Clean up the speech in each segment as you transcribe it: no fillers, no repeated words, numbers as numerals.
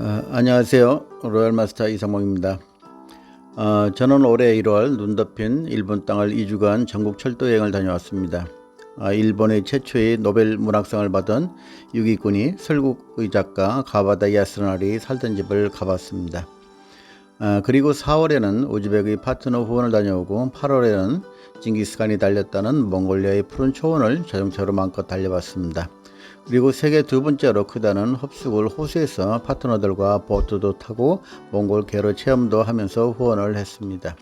안녕하세요. 로얄마스터 이상봉입니다. 저는 올해 1월 눈 덮인 일본 땅을 2주간 전국 철도 여행을 다녀왔습니다. 일본의 최초의 노벨 문학상을 받은 유기꾼이 설국의 작가 가바다 야스나리 살던 집을 가봤습니다. 그리고 4월에는 우즈벡의 파트너 후원을 다녀오고 8월에는 징기스칸이 달렸다는 몽골리아의 푸른 초원을 자동차로 마음껏 달려봤습니다. 그리고 세계 두 번째로 크다는 흡수굴 호수에서 파트너들과 보트도 타고 몽골 게르 체험도 하면서 후원을 했습니다.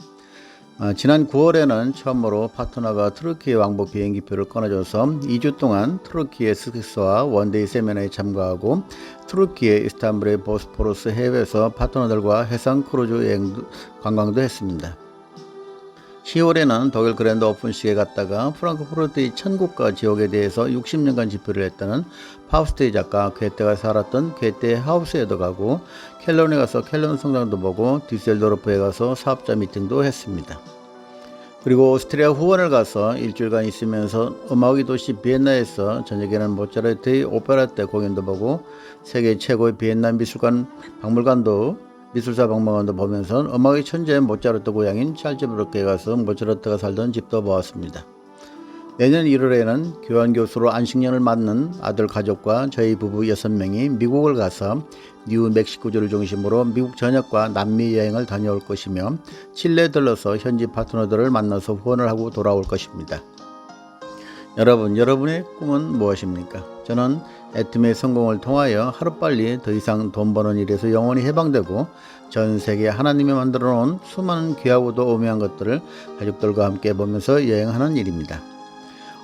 지난 9월에는 처음으로 파트너가 트르키예 왕복 비행기표를 끊어줘서 2주 동안 트르키예 스키스와 원데이 세미나에 참가하고 트르키예 이스탄불의 보스포러스 해외에서 파트너들과 해상 크루즈 여행 관광도 했습니다. 10월에는 독일 그랜드 오픈식에 갔다가 프랑크푸르트의 천국과 지옥에 대해서 60년간 집필을 했다는 파우스트의 작가 괴테가 살았던 괴테 하우스에도 가고 켈론에 가서 켈론 성당도 보고 디셀도르프에 가서 사업자 미팅도 했습니다. 그리고 오스트리아 후원을 가서 일주일간 있으면서 음악의 도시 비엔나에서 저녁에는 모차르트의 오페라 때 공연도 보고 세계 최고의 비엔나 미술사 박물관도 보면서 음악의 천재 모차르트 고향인 찰츠부르크에 가서 모차르트가 살던 집도 보았습니다. 내년 1월에는 교환교수로 안식년을 맞는 아들 가족과 저희 부부 6명이 미국을 가서 뉴멕시코주를 중심으로 미국 전역과 남미 여행을 다녀올 것이며 칠레에 들러서 현지 파트너들을 만나서 후원을 하고 돌아올 것입니다. 여러분의 꿈은 무엇입니까? 저는 애트미의 성공을 통하여 하루빨리 더 이상 돈 버는 일에서 영원히 해방되고 전 세계 하나님이 만들어 놓은 수많은 귀하고도 오묘한 것들을 가족들과 함께 보면서 여행하는 일입니다.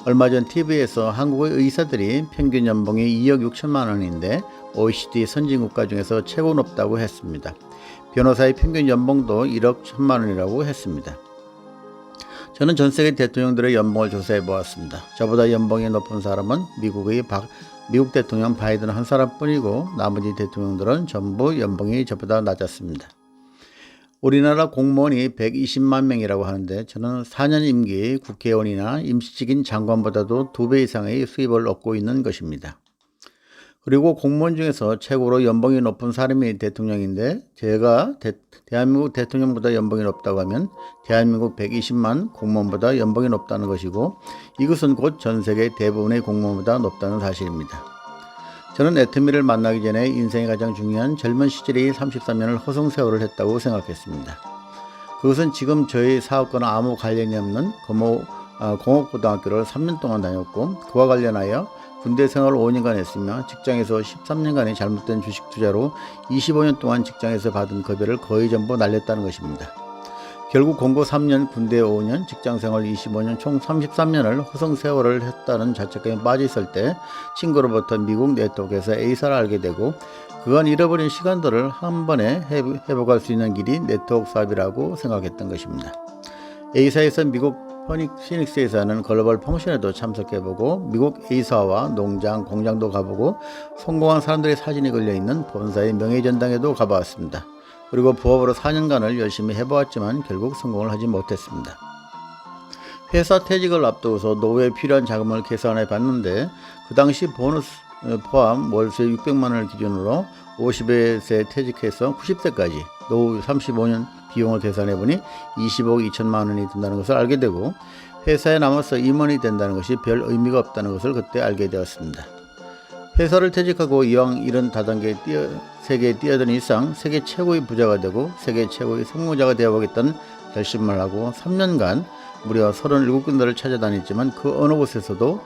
얼마 전 TV에서 한국의 의사들이 평균 연봉이 2억 6천만 원인데 OECD 선진국가 중에서 최고 높다고 했습니다. 변호사의 평균 연봉도 1억 1천만 원이라고 했습니다. 저는 전 세계 대통령들의 연봉을 조사해 보았습니다. 저보다 연봉이 높은 사람은 미국 대통령 바이든 한 사람뿐이고 나머지 대통령들은 전부 연봉이 저보다 낮았습니다. 우리나라 공무원이 120만 명이라고 하는데 저는 4년 임기 국회의원이나 임시직인 장관보다도 2배 이상의 수입을 얻고 있는 것입니다. 그리고 공무원 중에서 최고로 연봉이 높은 사람이 대통령인데 제가 대한민국 대통령보다 연봉이 높다고 하면 대한민국 120만 공무원보다 연봉이 높다는 것이고 이것은 곧 전 세계 대부분의 공무원보다 높다는 사실입니다. 저는 애트미를 만나기 전에 인생의 가장 중요한 젊은 시절의 33년을 허송세월을 했다고 생각했습니다. 그것은 지금 저희 사업과는 아무 관련이 없는 공업고등학교를 3년 동안 다녔고 그와 관련하여 군대 생활을 5년간 했으며 직장에서 13년간의 잘못된 주식 투자로 25년 동안 직장에서 받은 급여를 거의 전부 날렸다는 것입니다. 결국 공고 3년, 군대 5년, 직장생활 25년, 총 33년을 허송세월을 했다는 자책감에 빠져 있을 때 친구로부터 미국 네트워크에서 A사를 알게 되고 그간 잃어버린 시간들을 한 번에 회복할 수 있는 길이 네트워크 사업이라고 생각했던 것입니다. A사에서 미국 피닉스에서 하는 글로벌 펑션에도 참석해보고 미국 A사와 농장, 공장도 가보고 성공한 사람들의 사진이 걸려있는 본사의 명예전당에도 가보았습니다. 그리고 부업으로 4년간을 열심히 해보았지만 결국 성공을 하지 못했습니다. 회사 퇴직을 앞두고서 노후에 필요한 자금을 계산해 봤는데 그 당시 보너스 포함 월세 600만 원을 기준으로 50세 퇴직해서 90세까지 노후 35년 비용을 계산해 보니 20억 2천만 원이 든다는 것을 알게 되고 회사에 남아서 임원이 된다는 것이 별 의미가 없다는 것을 그때 알게 되었습니다. 회사를 퇴직하고 이왕 이런 다단계 세계에 뛰어든 이상 세계 최고의 부자가 되고 세계 최고의 성공자가 되어보겠다는 결심을 하고 3년간 무려 37군데를 찾아다녔지만 그 어느 곳에서도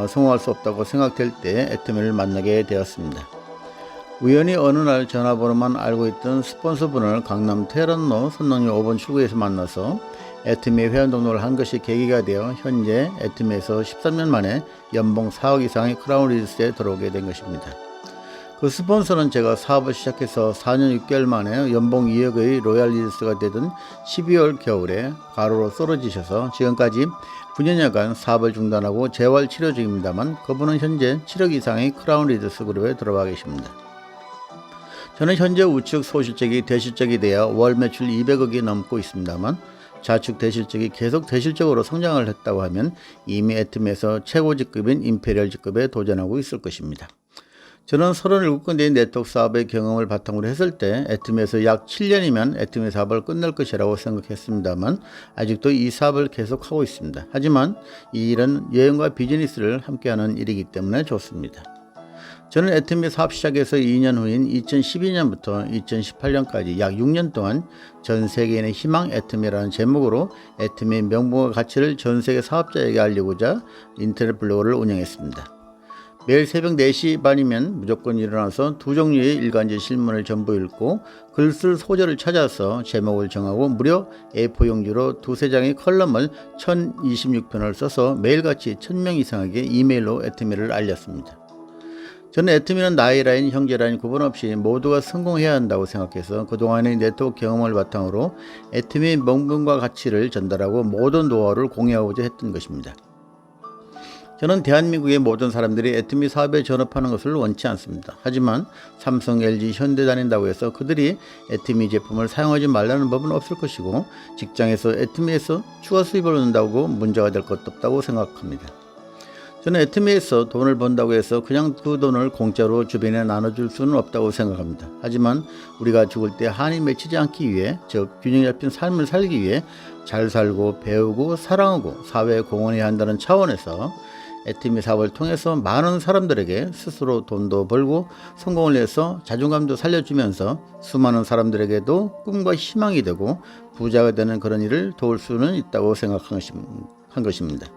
성공할 수 없다고 생각될 때 애트미를 만나게 되었습니다. 우연히 어느 날 전화번호만 알고 있던 스폰서분을 강남 테헤란로 선릉역 5번 출구에서 만나서 애트미 회원 등록을 한 것이 계기가 되어 현재 애트미에서 13년 만에 연봉 4억 이상의 크라운 리조스에 들어오게 된 것입니다. 그 스폰서는 제가 사업을 시작해서 4년 6개월 만에 연봉 2억의 로얄 리조스가 되던 12월 겨울에 가로로 쓰러지셔서 지금까지 9년여간 사업을 중단하고 재활 치료 중입니다만 그분은 현재 7억 이상의 크라운 리조스 그룹에 들어와 계십니다. 저는 현재 우측 소실적이 대실적이 되어 월 매출 200억이 넘고 있습니다만 좌측 대실적이 계속 대실적으로 성장을 했다고 하면 이미 애트미에서 최고 직급인 임페리얼 직급에 도전하고 있을 것입니다. 저는 37군데의 네트워크 사업의 경험을 바탕으로 했을 때 애트미에서 약 7년이면 애트미 사업을 끝낼 것이라고 생각했습니다만 아직도 이 사업을 계속하고 있습니다. 하지만 이 일은 여행과 비즈니스를 함께하는 일이기 때문에 좋습니다. 저는 애트미 사업 시작에서 2년 후인 2012년부터 2018년까지 약 6년 동안 전 세계인의 희망 애트미라는 제목으로 애트미의 명분과 가치를 전 세계 사업자에게 알리고자 인터넷 블로그를 운영했습니다. 매일 새벽 4시 반이면 무조건 일어나서 두 종류의 일간지 신문을 전부 읽고 글 쓸 소재를 찾아서 제목을 정하고 무려 A4 용지로 두세 장의 컬럼을 1026편을 써서 매일같이 1000명 이상에게 이메일로 애트미를 알렸습니다. 저는 애트미는 나이 라인, 형제 라인 구분 없이 모두가 성공해야 한다고 생각해서 그동안의 네트워크 경험을 바탕으로 애트미의 명분과 가치를 전달하고 모든 노하우를 공유하고자 했던 것입니다. 저는 대한민국의 모든 사람들이 애트미 사업에 전업하는 것을 원치 않습니다. 하지만 삼성, LG, 현대 다닌다고 해서 그들이 애트미 제품을 사용하지 말라는 법은 없을 것이고 직장에서 애트미에서 추가 수입을 얻는다고 문제가 될 것도 없다고 생각합니다. 저는 애트미에서 돈을 번다고 해서 그냥 그 돈을 공짜로 주변에 나눠줄 수는 없다고 생각합니다. 하지만 우리가 죽을 때 한이 맺히지 않기 위해, 즉 균형 잡힌 삶을 살기 위해 잘 살고 배우고 사랑하고 사회에 공헌해야 한다는 차원에서 애트미 사업을 통해서 많은 사람들에게 스스로 돈도 벌고 성공을 해서 자존감도 살려주면서 수많은 사람들에게도 꿈과 희망이 되고 부자가 되는 그런 일을 도울 수는 있다고 생각한 것입니다.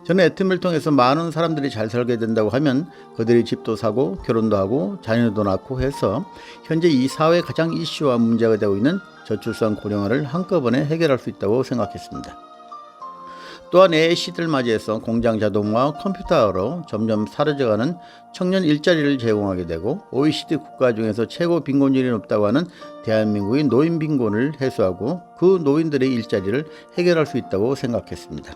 저는 애트미를 통해서 많은 사람들이 잘 살게 된다고 하면 그들이 집도 사고 결혼도 하고 자녀도 낳고 해서 현재 이 사회의 가장 이슈와 문제가 되고 있는 저출산 고령화를 한꺼번에 해결할 수 있다고 생각했습니다. 또한 AI 시대를 맞이해서 공장 자동화, 컴퓨터화로 점점 사라져가는 청년 일자리를 제공하게 되고 OECD 국가 중에서 최고 빈곤율이 높다고 하는 대한민국의 노인 빈곤을 해소하고 그 노인들의 일자리를 해결할 수 있다고 생각했습니다.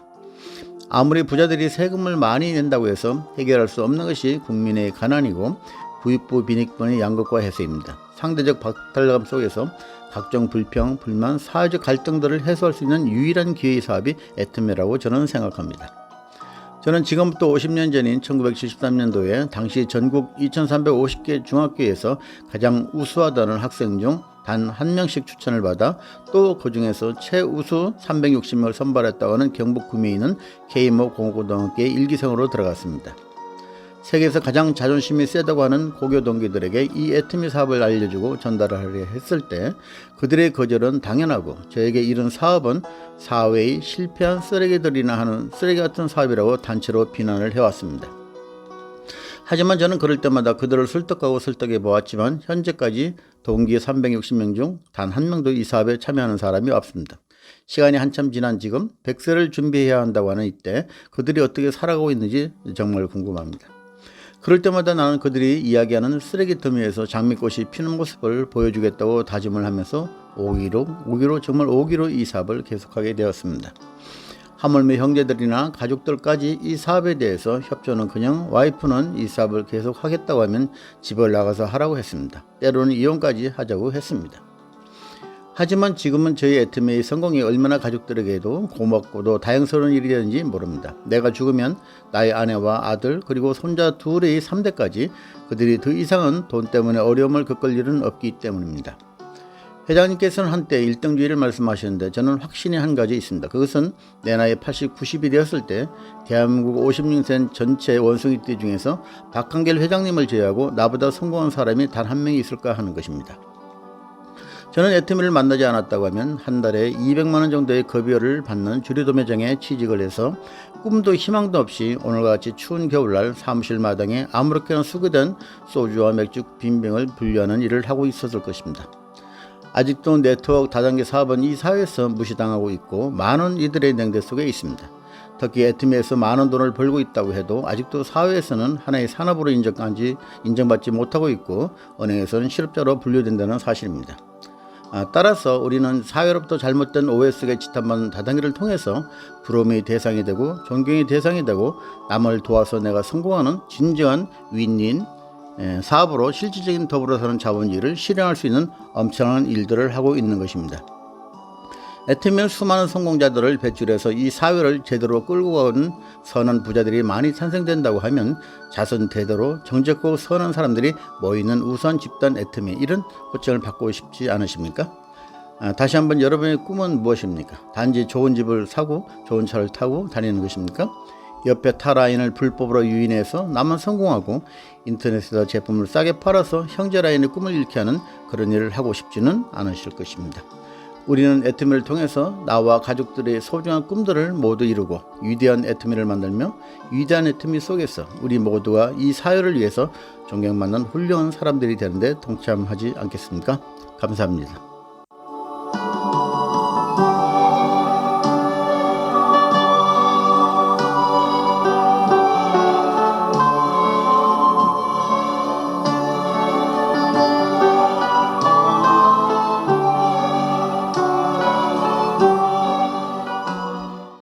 아무리 부자들이 세금을 많이 낸다고 해서 해결할 수 없는 것이 국민의 가난이고 부익부 빈익분의 양극화 해소입니다. 상대적 박탈감 속에서 각종 불평, 불만, 사회적 갈등들을 해소할 수 있는 유일한 기회의 사업이 애트미라고 저는 생각합니다. 저는 지금부터 50년 전인 1973년도에 당시 전국 2350개 중학교에서 가장 우수하다는 학생 중 단 한 명씩 추천을 받아 또 그 중에서 최우수 360명을 선발했다고 하는 경북 구미에 있는 K모 공고등학교의 일기생으로 들어갔습니다. 세계에서 가장 자존심이 세다고 하는 고교 동기들에게 이 애트미 사업을 알려주고 전달을 하려 했을 때 그들의 거절은 당연하고 저에게 이런 사업은 사회의 실패한 쓰레기들이나 하는 쓰레기 같은 사업이라고 단체로 비난을 해왔습니다. 하지만 저는 그럴 때마다 그들을 설득하고 설득해 보았지만 현재까지 동기 360명 중 단 한 명도 이 사업에 참여하는 사람이 없습니다. 시간이 한참 지난 지금 100세를 준비해야 한다고 하는 이때 그들이 어떻게 살아가고 있는지 정말 궁금합니다. 그럴 때마다 나는 그들이 이야기하는 쓰레기 더미에서 장미꽃이 피는 모습을 보여주겠다고 다짐을 하면서 정말 오기로 이 사업을 계속하게 되었습니다. 하물며 형제들이나 가족들까지 이 사업에 대해서 협조는 그냥 와이프는 이 사업을 계속 하겠다고 하면 집을 나가서 하라고 했습니다. 때로는 이혼까지 하자고 했습니다. 하지만 지금은 저희 애트미의 성공이 얼마나 가족들에게도 고맙고도 다행스러운 일이 되는지 모릅니다. 내가 죽으면 나의 아내와 아들 그리고 손자 둘의 3대까지 그들이 더 이상은 돈 때문에 어려움을 겪을 일은 없기 때문입니다. 회장님께서는 한때 1등주의를 말씀하셨는데 저는 확신이 한 가지 있습니다. 그것은 내 나이 80, 90이 되었을 때 대한민국 56세 전체 원숭이띠 중에서 박한길 회장님을 제외하고 나보다 성공한 사람이 단 한 명이 있을까 하는 것입니다. 저는 애트미를 만나지 않았다고 하면 한 달에 200만 원 정도의 급여를 받는 주류도 매장에 취직을 해서 꿈도 희망도 없이 오늘과 같이 추운 겨울날 사무실 마당에 아무렇게나 수거된 소주와 맥주 빈병을 분류하는 일을 하고 있었을 것입니다. 아직도 네트워크 다단계 사업은 이 사회에서 무시당하고 있고 많은 이들의 냉대 속에 있습니다. 특히 애트미에서 많은 돈을 벌고 있다고 해도 아직도 사회에서는 하나의 산업으로 인정받지 못하고 있고 은행에서는 실업자로 분류된다는 사실입니다. 따라서 우리는 사회로부터 잘못된 오해 속에 짓밟은 다단계를 통해서 부러움의 대상이 되고 존경의 대상이 되고 남을 도와서 내가 성공하는 진정한 윈윈 사업으로 실질적인 더불어 사는 자본주의를 실현할 수 있는 엄청난 일들을 하고 있는 것입니다. 애터미는 수많은 성공자들을 배출해서 이 사회를 제대로 끌고 가는 선한 부자들이 많이 탄생된다고 하면 자손 대대로 정직하고 선한 사람들이 모이는 우수한 집단 애터미, 이런 호칭을 받고 싶지 않으십니까? 다시 한번 여러분의 꿈은 무엇입니까? 단지 좋은 집을 사고 좋은 차를 타고 다니는 것입니까? 옆에 타라인을 불법으로 유인해서 나만 성공하고 인터넷에서 제품을 싸게 팔아서 형제라인의 꿈을 잃게 하는 그런 일을 하고 싶지는 않으실 것입니다. 우리는 애터미를 통해서 나와 가족들의 소중한 꿈들을 모두 이루고 위대한 애터미를 만들며 위대한 애터미 속에서 우리 모두가 이 사회를 위해서 존경받는 훌륭한 사람들이 되는데 동참하지 않겠습니까? 감사합니다.